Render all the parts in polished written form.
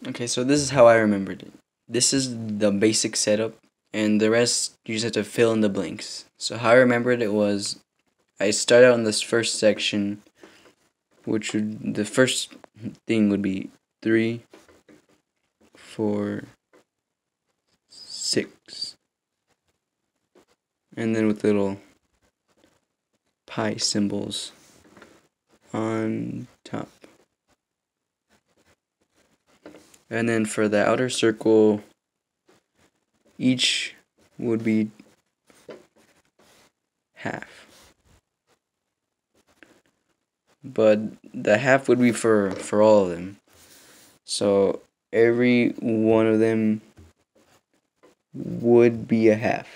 Okay, so this is how I remembered it. This is the basic setup, and the rest you just have to fill in the blanks. So how I remembered it was I start out in this first section, which would the first thing would be 3, 4, 6, and then with little pi symbols on top. And then for the outer circle, each would be half. But the half would be for all of them. So every one of them would be a half.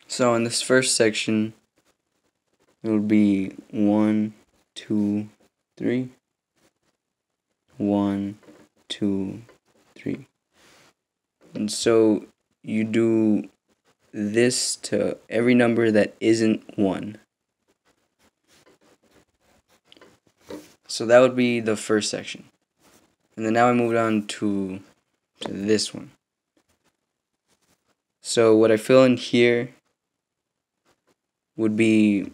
So in this first section, it would be 1, 2, 3. 1, 2, 3. And so you do this to every number that isn't 1. So that would be the first section. And then now I moved on to this one. So what I fill in here would be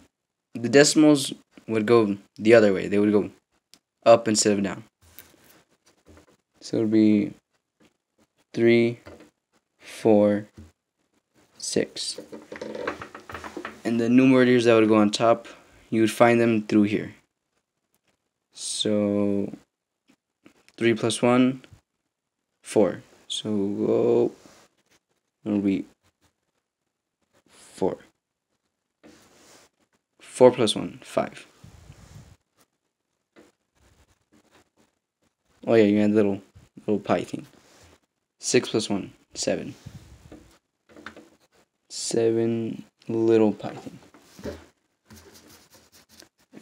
the decimals would go the other way. They would go up instead of down. So it would be 3, 4, 6. And the numerators that would go on top, you would find them through here. So 3 plus 1, 4. So it will be 4. 4 plus 1, 5. Oh yeah, you had little pi thing. 6 plus 1, 7. 7 little pi thing.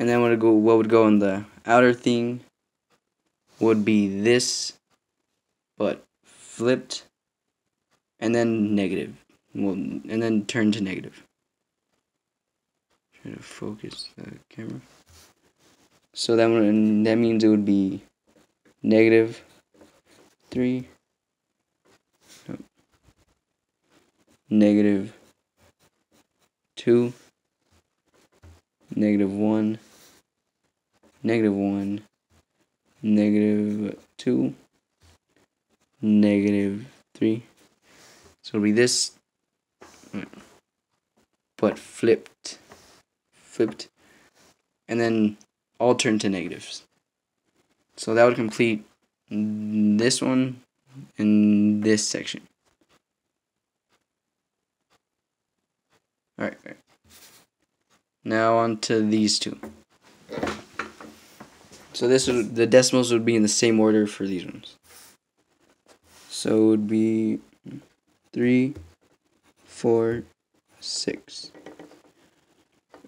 And then what would go on the outer thing would be this, but flipped, and then negative. Well, and then turn to negative. Try to focus the camera. So that means it would be negative 3, no, negative 2, negative 1, negative 1, negative 2, negative 3. So it'll be this, but flipped, and then all turn to negatives. So that would complete this one in this section. Alright. Now on to these two. So the decimals would be in the same order for these ones. So it would be 3, 4, 6.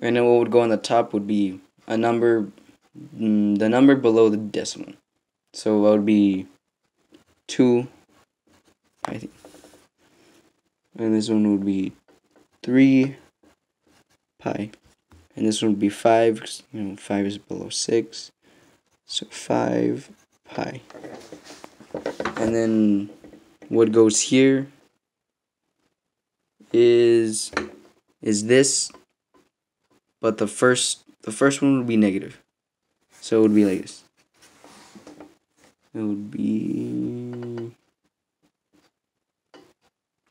And then what would go on the top would be a number, the number below the decimal. So that would be 2, I think. And this one would be 3 pi. And this one would be 5, because 5 is below 6. So 5 pi. And then what goes here is this, but the first one would be negative. So it would be like this. It would be,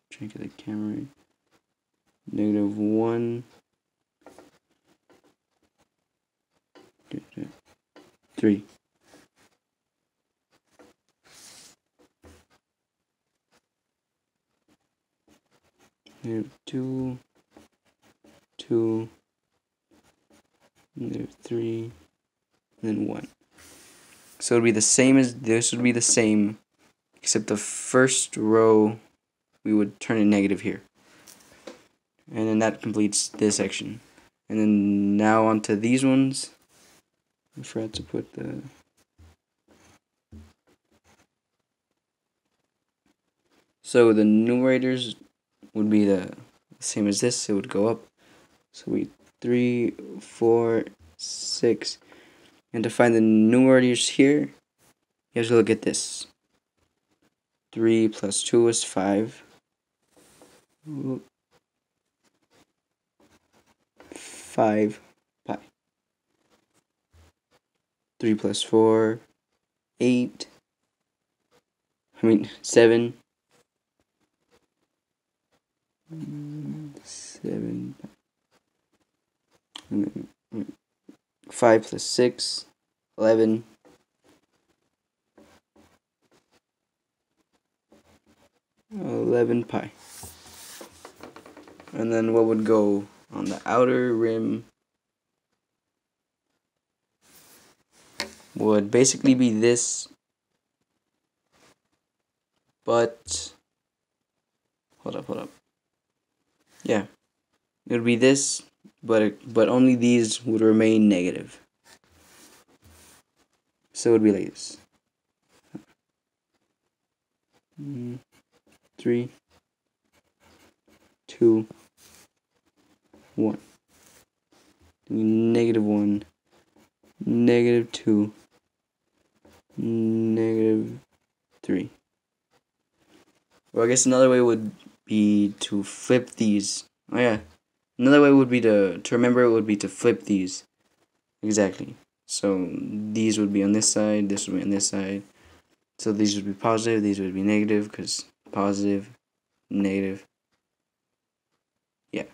try to get the camera right. Negative 1, 3. Negative 2, 2, negative 3, and then 1. So it would be the same as this would be the same, except the first row we would turn it negative here. And then that completes this section. And then now onto these ones. I forgot to put the... So the numerators would be the same as this. It would go up. So we 3, 4, 6. And to find the numerators here, you have to look at this. 3 plus 2 is 5. 5 pi. 3 plus 4, 8. 7. 7 pi. And then 5 plus 6, 11. 11 pi. And then what would go on the outer rim would basically be this, but hold up. Yeah, it would be this, but only these would remain negative. So it would be like this. 3, 2, 1. Negative 1, negative 2, negative 3. Well, I guess another way would be to flip these. Oh yeah, another way would be to remember it would be to flip these. Exactly. So these would be on this side, this would be on this side. So these would be positive, these would be negative, because positive, negative. Yeah.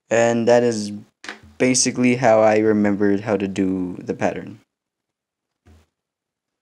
And that is basically how I remembered how to do the pattern.